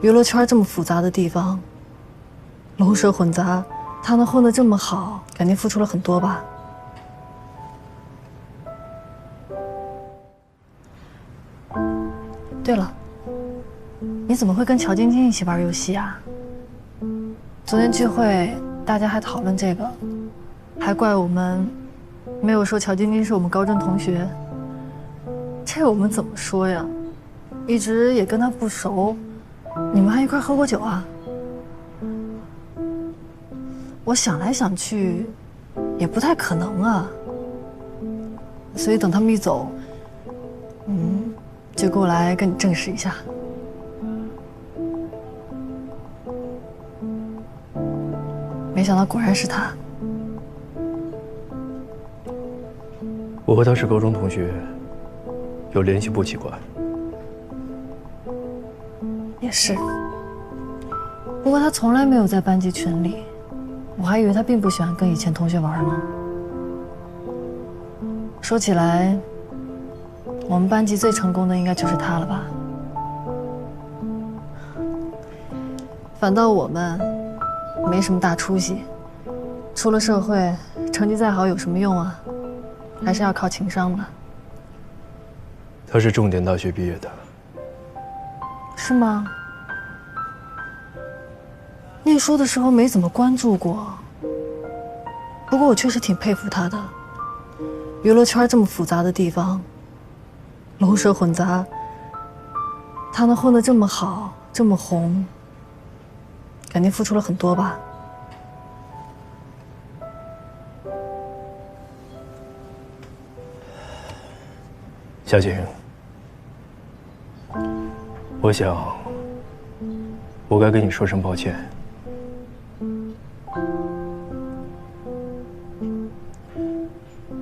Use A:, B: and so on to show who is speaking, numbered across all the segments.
A: 娱乐圈这么复杂的地方，龙蛇混杂，他能混得这么好，肯定付出了很多吧？对了，你怎么会跟乔晶晶一起玩游戏啊？昨天聚会大家还讨论这个，还怪我们没有说乔晶晶是我们高中同学。这我们怎么说呀？一直也跟她不熟，你们还一块喝过酒啊？我想来想去，也不太可能啊。所以等他们一走，就过来跟你证实一下。没想到果然是他。
B: 我和他是高中同学，有联系不奇怪。
A: 也是。不过他从来没有在班级群里，我还以为他并不喜欢跟以前同学玩呢。说起来，我们班级最成功的应该就是他了吧？反倒我们没什么大出息，出了社会，成绩再好有什么用啊？还是要靠情商的。
B: 他是重点大学毕业的。
A: 是吗？念书的时候没怎么关注过，不过我确实挺佩服他的。娱乐圈这么复杂的地方，龙蛇混杂，他能混得这么好，这么红，肯定付出了很多吧？
B: 夏晴，我想，我该跟你说声抱歉。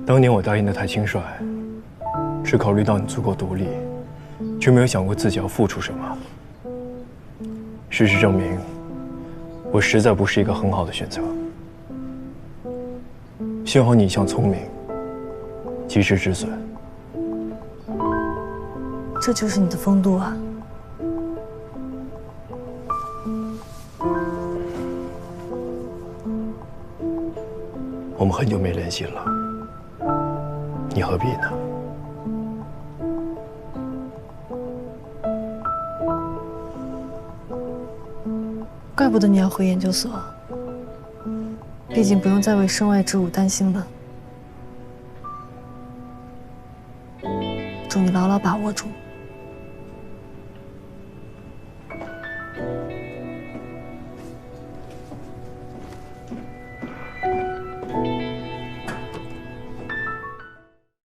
B: 当年我答应得太轻率，只考虑到你足够独立，却没有想过自己要付出什么。事实证明，我实在不是一个很好的选择。幸好你一向聪明，及时止损。
A: 这就是你的风度啊！
B: 我们很久没联系了，你何必呢？
A: 怪不得你要回研究所，毕竟不用再为身外之物担心了。祝你牢牢把握住。